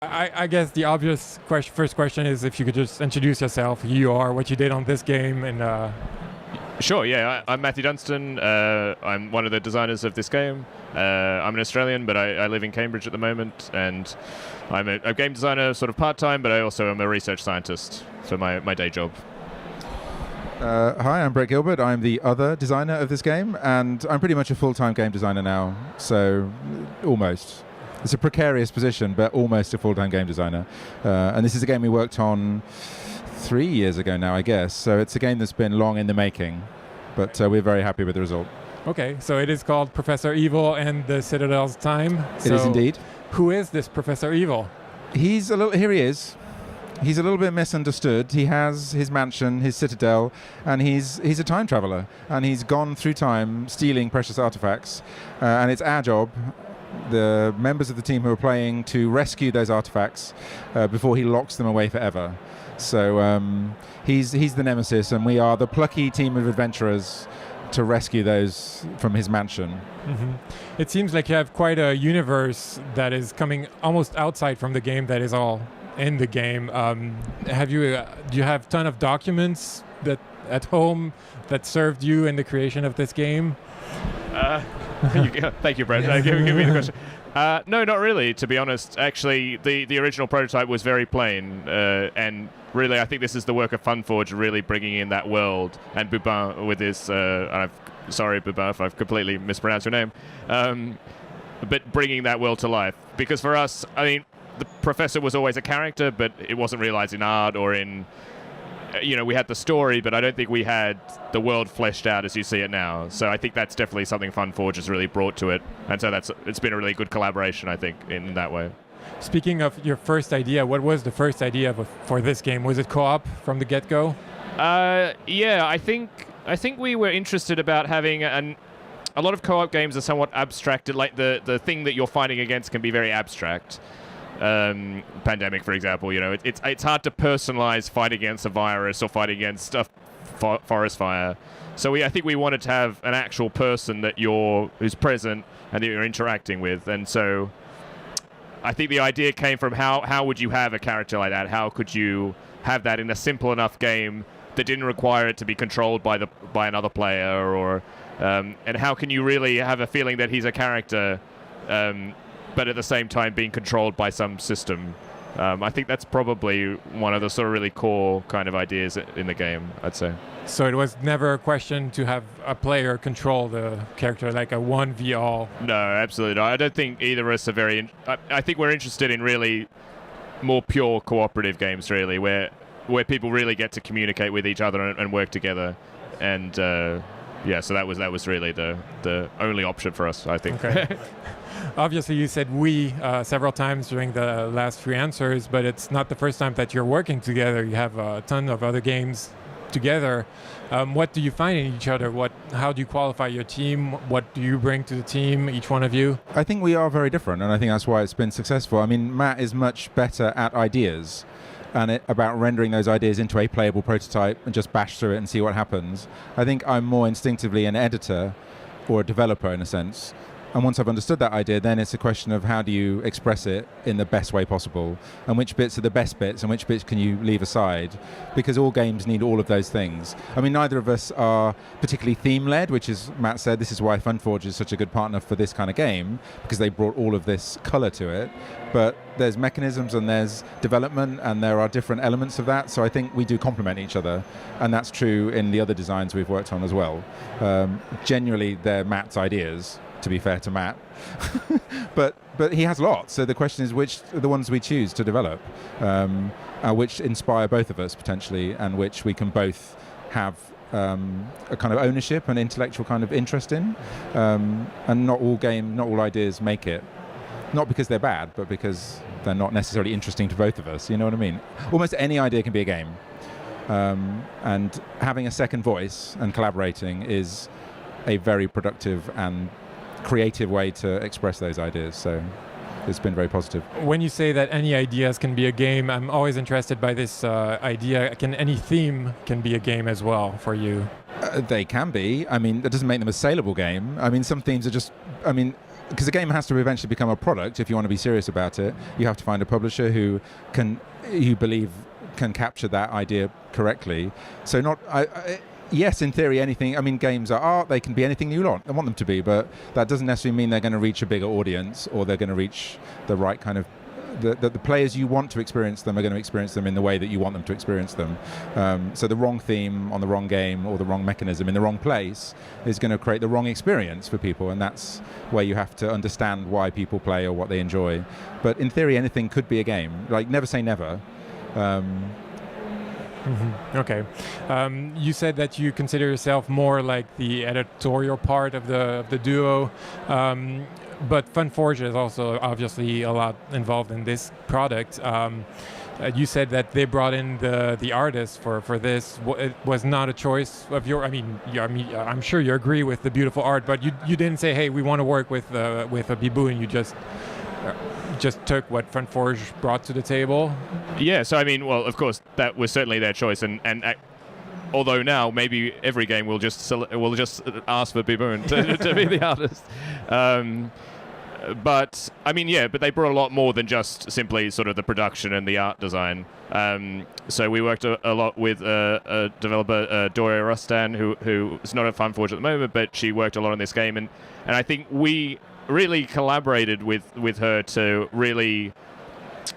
I guess the obvious first question is if you could just introduce yourself, who you are, what you did on this game, and... Sure, yeah. I'm Matthew Dunstan. I'm one of the designers of this game. I'm an Australian, but I live in Cambridge at the moment, and I'm a game designer sort of part-time, but I also am a research scientist for my day job. Hi, I'm Brett Gilbert. I'm the other designer of this game, and I'm pretty much a full-time game designer now, so almost. It's a precarious position, but almost a full-time game designer. And this is a game we worked on 3 years ago now, I guess. So it's a game that's been long in the making, but we're very happy with the result. Okay, so it is called Professor Evil and the Citadel's Time. It is indeed. Who is this Professor Evil? Here he is. He's a little bit misunderstood. He has his mansion, his citadel, and he's a time traveler. And he's gone through time stealing precious artifacts. And it's our job, the members of the team who are playing, to rescue those artifacts before he locks them away forever. So he's the nemesis, and we are the plucky team of adventurers to rescue those from his mansion. Mm-hmm. It seems like you have quite a universe that is coming almost outside from the game that is all in the game. Do you have a ton of documents that at home that served you in the creation of this game? Thank you, Brett. Give me the question. No, not really, to be honest. Actually, the original prototype was very plain, and really I think this is the work of Funforge, really bringing in that world, and Bubin with his, sorry Bubin if I've completely mispronounced your name, but bringing that world to life. Because for us, I mean, the Professor was always a character, but it wasn't realized in art or in... we had the story, but I don't think we had the world fleshed out as you see it now. So I think that's definitely something Funforge has really brought to it. And so it's been a really good collaboration, I think, in that way. Speaking of your first idea, what was the first idea for this game? Was it co-op from the get-go? Yeah, I think we were interested about having a lot of co-op games are somewhat abstracted. Like the thing that you're fighting against can be very abstract. Pandemic, for example, it's hard to personalize fight against a virus or fight against a forest fire. So I think we wanted to have an actual person who's present and that you're interacting with. And so I think the idea came from how would you have a character like that? How could you have that in a simple enough game that didn't require it to be controlled by another player, or and how can you really have a feeling that he's a character? But at the same time being controlled by some system. I think that's probably one of the sort of really core kind of ideas in the game, I'd say. So it was never a question to have a player control the character, like a 1v all? No, absolutely not. I don't think either of us are very... I think we're interested in really more pure cooperative games, really, where people really get to communicate with each other and work together. And yeah, so that was really the only option for us, I think. Okay. Obviously, you said we several times during the last few answers, but it's not the first time that you're working together. You have a ton of other games together. What do you find in each other? How do you qualify your team? What do you bring to the team, each one of you? I think we are very different, and I think that's why it's been successful. I mean, Matt is much better at ideas and about rendering those ideas into a playable prototype and just bash through it and see what happens. I think I'm more instinctively an editor or a developer in a sense. And once I've understood that idea, then it's a question of how do you express it in the best way possible, and which bits are the best bits and which bits can you leave aside, because all games need all of those things. I mean, neither of us are particularly theme-led, which is, Matt said, this is why Funforge is such a good partner for this kind of game, because they brought all of this colour to it. But there's mechanisms and there's development and there are different elements of that, so I think we do complement each other, and that's true in the other designs we've worked on as well. Generally, they're Matt's ideas, to be fair to Matt, but he has lots. So the question is which are the ones we choose to develop, which inspire both of us potentially, and which we can both have a kind of ownership and intellectual kind of interest in. And not all ideas make it. Not because they're bad, but because they're not necessarily interesting to both of us. You know what I mean? Almost any idea can be a game. And having a second voice and collaborating is a very productive and creative way to express those ideas. So it's been very positive. When you say that any ideas can be a game, I'm always interested by this idea. Any theme can be a game as well for you? They can be. I mean, that doesn't make them a saleable game. I mean, some themes are just... I mean, because the game has to eventually become a product. If you want to be serious about it, you have to find a publisher who believe can capture that idea correctly. So yes, in theory, anything. I mean, games are art. They can be anything you want them to be, but that doesn't necessarily mean they're going to reach a bigger audience or they're going to reach the right kind of. The players you want to experience them are going to experience them in the way that you want them to experience them. So the wrong theme on the wrong game or the wrong mechanism in the wrong place is going to create the wrong experience for people, and that's where you have to understand why people play or what they enjoy. But in theory, anything could be a game. Like, never say never. Okay. You said that you consider yourself more like the editorial part of the duo. But Funforge is also obviously a lot involved in this product. You said that they brought in the artist for this. It was not a choice of your. I'm sure you agree with the beautiful art, but you didn't say, "Hey, we want to work with a Biboo," and you just took what Funforge brought to the table. Yeah. So I mean, well, of course, that was certainly their choice, and although now maybe every game will just ask for Biboo to be the artist. But I mean, yeah, but they brought a lot more than just simply sort of the production and the art design. So we worked a lot with a developer, Doria Rustan, who is not at Funforge at the moment, but she worked a lot on this game, and I think we really collaborated with her to really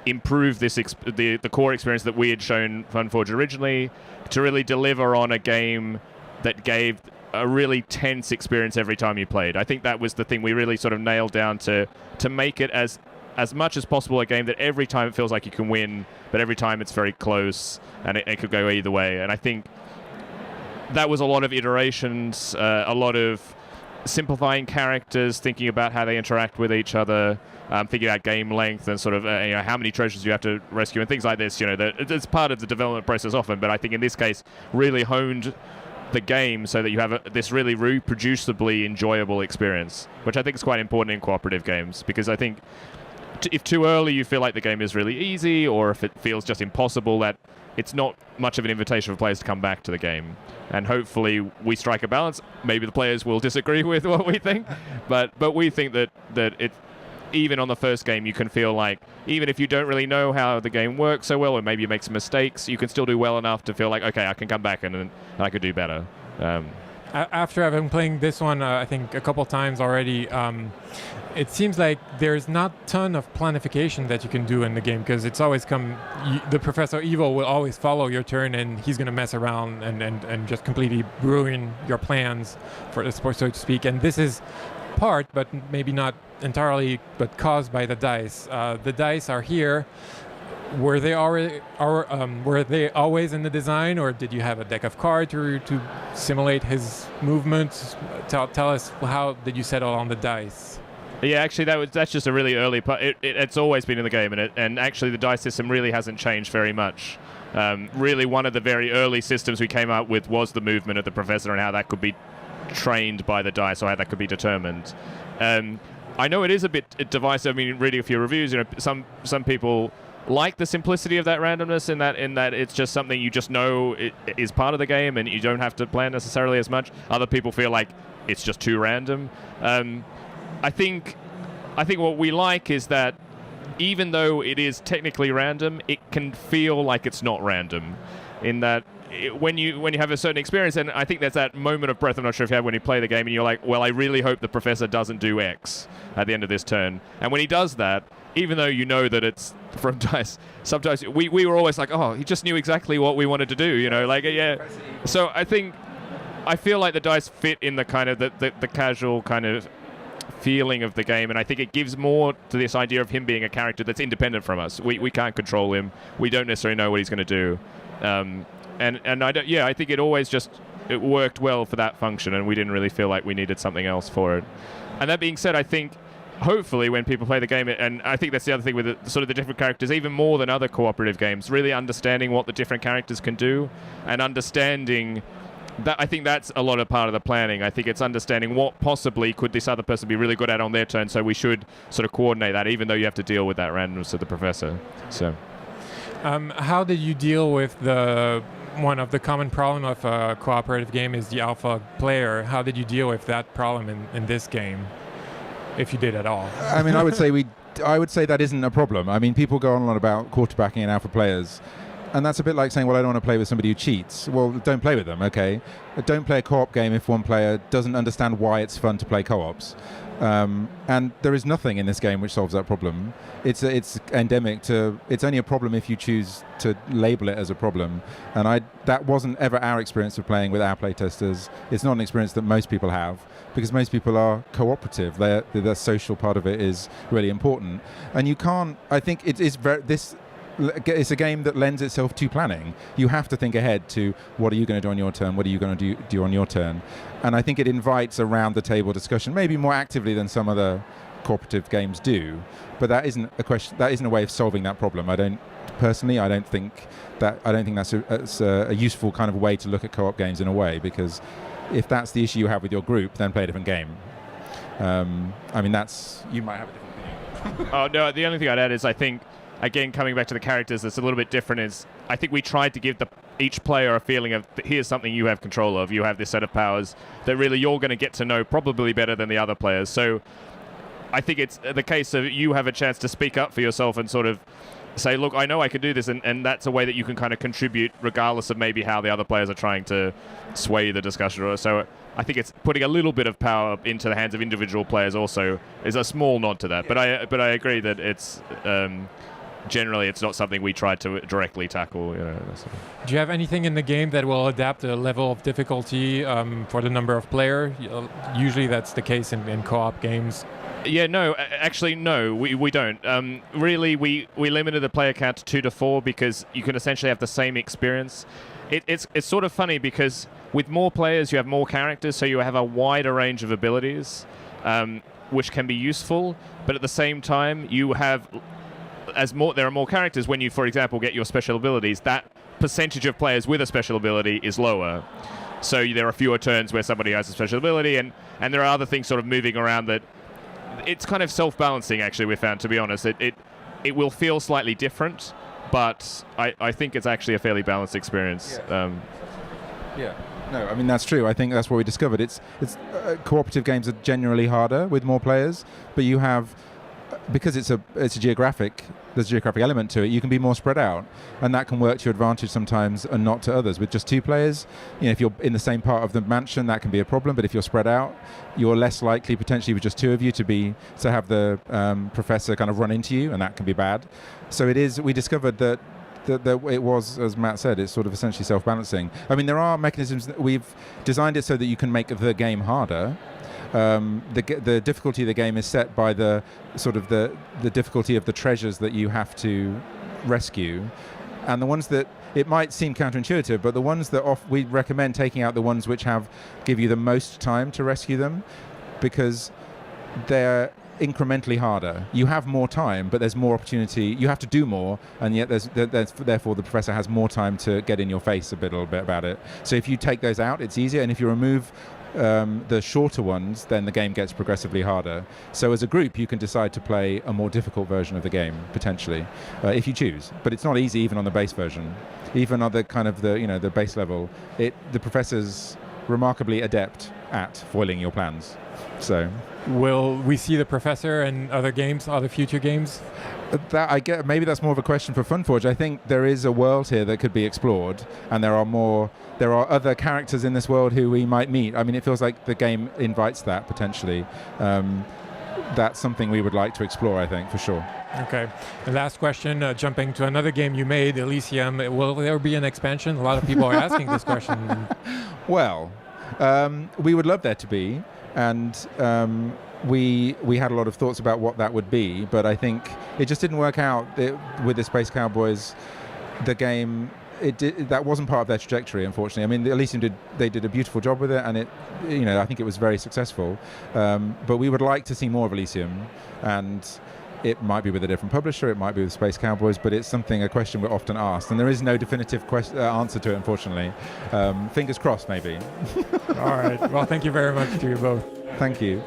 improve the core experience that we had shown Funforge originally, to really deliver on a game that gave a really tense experience every time you played. I think that was the thing we really sort of nailed down, to make it as much as possible a game that every time it feels like you can win, but every time it's very close and it could go either way. And I think that was a lot of iterations, a lot of simplifying characters, thinking about how they interact with each other, thinking about game length and sort of how many treasures you have to rescue and things like this. It's part of the development process often, but I think in this case really honed the game so that you have this really reproducibly enjoyable experience, which I think is quite important in cooperative games, because I think if too early you feel like the game is really easy, or if it feels just impossible, that it's not much of an invitation for players to come back to the game. And hopefully we strike a balance. Maybe the players will disagree with what we think, but we think that it, even on the first game, you can feel like, even if you don't really know how the game works so well, or maybe you make some mistakes, you can still do well enough to feel like, okay, I can come back and I could do better. After I've been playing this one, I think a couple times already, it seems like there's not a ton of planification that you can do in the game, because it's always the Professor Evil will always follow your turn, and he's going to mess around and just completely ruin your plans, so to speak. And this is part, but maybe not entirely, but caused by the dice. The dice are here. Were they always in the design, or did you have a deck of cards to simulate his movements? Tell us, how did you settle on the dice? Yeah, actually, that's just a really early part. It's always been in the game, and actually the dice system really hasn't changed very much. Really, one of the very early systems we came up with was the movement of the Professor and how that could be trained by the dice, or how that could be determined. I know it is a bit divisive. I mean, reading a few reviews, some people like the simplicity of that randomness, in that it's just something you just know it is part of the game and you don't have to plan necessarily as much. Other people feel like it's just too random. I think what we like is that even though it is technically random, it can feel like it's not random, in that when you have a certain experience, and I think there's that moment of breath, I'm not sure if you have, when you play the game and you're like, well, I really hope the Professor doesn't do X at the end of this turn. And when he does that, even though you know that it's from dice, sometimes we were always like, oh, he just knew exactly what we wanted to do, yeah. So I feel like the dice fit in the kind of the casual kind of feeling of the game, and I think it gives more to this idea of him being a character that's independent from us. We can't control him. We don't necessarily know what he's going to do. And I think it always it worked well for that function, and we didn't really feel like we needed something else for it. And that being said, I think hopefully when people play the game, and I think that's the other thing with the different characters, even more than other cooperative games, really understanding what the different characters can do, and understanding that, I think that's a lot of part of the planning. I think it's understanding what possibly could this other person be really good at on their turn, so we should sort of coordinate that, even though you have to deal with that randomness of the Professor. So, how did you deal with one of the common problem of a cooperative game is the alpha player? How did you deal with that problem in this game? if you did at all. I mean, I would say that isn't a problem. I mean, people go on about quarterbacking and alpha players, and that's a bit like saying, well, I don't want to play with somebody who cheats. Well, don't play with them, okay? Don't play a co-op game if one player doesn't understand why it's fun to play co-ops. And there is nothing in this game which solves that problem. It's endemic to. It's only a problem if you choose to label it as a problem. And that wasn't ever our experience of playing with our playtesters. It's not an experience that most people have, because most people are cooperative. The social part of it is really important. And you can't. I think it's a game that lends itself to planning. You have to think ahead to what are you going to do on your turn, what are you going to do on your turn. And I think it invites a round the table discussion, maybe more actively than some other cooperative games do. But that isn't a way of solving that problem. I don't think that's a useful kind of way to look at co-op games in a way, because if that's the issue you have with your group, then play a different game. I mean, you might have a different thing. Oh no, the only thing I'd add is I think, again, coming back to the characters, that's a little bit different. Is I think we tried to give each player a feeling of, here's something you have control of. You have this set of powers that really you're going to get to know probably better than the other players. So I think it's the case of you have a chance to speak up for yourself and sort of say, look, I know I can do this, and that's a way that you can kind of contribute regardless of maybe how the other players are trying to sway the discussion. So I think it's putting a little bit of power into the hands of individual players also is a small nod to that. Yeah. But I agree that it's generally it's not something we try to directly tackle. Do you have anything in the game that will adapt the level of difficulty for the number of players? Usually that's the case in co-op games. Yeah, no, actually, no, we don't. Really, we limited the player count to 2 to 4 because you can essentially have the same experience. It's sort of funny because with more players, you have more characters, so you have a wider range of abilities, which can be useful. But at the same time, you have there are more characters. When you, for example, get your special abilities, that percentage of players with a special ability is lower. So there are fewer turns where somebody has a special ability, and there are other things sort of moving around that. It's kind of self-balancing, actually, we found, to be honest. It will feel slightly different, but I think it's actually a fairly balanced experience. Yeah. No, I mean, that's true. I think that's what we discovered. It's cooperative games are generally harder with more players, but you have, because there's a geographic element to it, you can be more spread out, and that can work to your advantage sometimes and not to others. With just 2 players, if you're in the same part of the mansion, that can be a problem, but if you're spread out, you're less likely potentially with just 2 of you to have the professor kind of run into you, and that can be bad. So we discovered that it was, as Matt said, it's sort of essentially self-balancing. I mean, there are mechanisms that we've designed it so that you can make the game harder. The difficulty of the game is set by the difficulty of the treasures that you have to rescue, and the ones that it might seem counterintuitive, but the ones that we recommend taking out the ones which give you the most time to rescue them, because they're incrementally harder. You have more time, but there's more opportunity. You have to do more, and yet therefore the professor has more time to get in your face a little bit about it. So if you take those out, it's easier, and if you remove the shorter ones, then the game gets progressively harder. So as a group, you can decide to play a more difficult version of the game, potentially, if you choose. But it's not easy even on the base version. Even on the kind of the base level, the professor's remarkably adept at foiling your plans. So will we see the professor in other future games? That I get. Maybe that's more of a question for Funforge. I think there is a world here that could be explored, and there are other characters in this world who we might meet. I mean, it feels like the game invites that potentially. That's something we would like to explore, I think, for sure. Okay. The last question, jumping to another game you made, Elysium. Will there be an expansion? A lot of people are asking this question. Well, we would love there to be, and we had a lot of thoughts about what that would be, but I think it just didn't work out with the Space Cowboys. The game, that wasn't part of their trajectory, unfortunately. I mean, the Elysium did a beautiful job with it, and I think it was very successful. But we would like to see more of Elysium, and it might be with a different publisher, it might be with Space Cowboys, but it's a question we're often asked, and there is no definitive answer to it, unfortunately. Fingers crossed, maybe. All right. Well, thank you very much to you both. Thank you.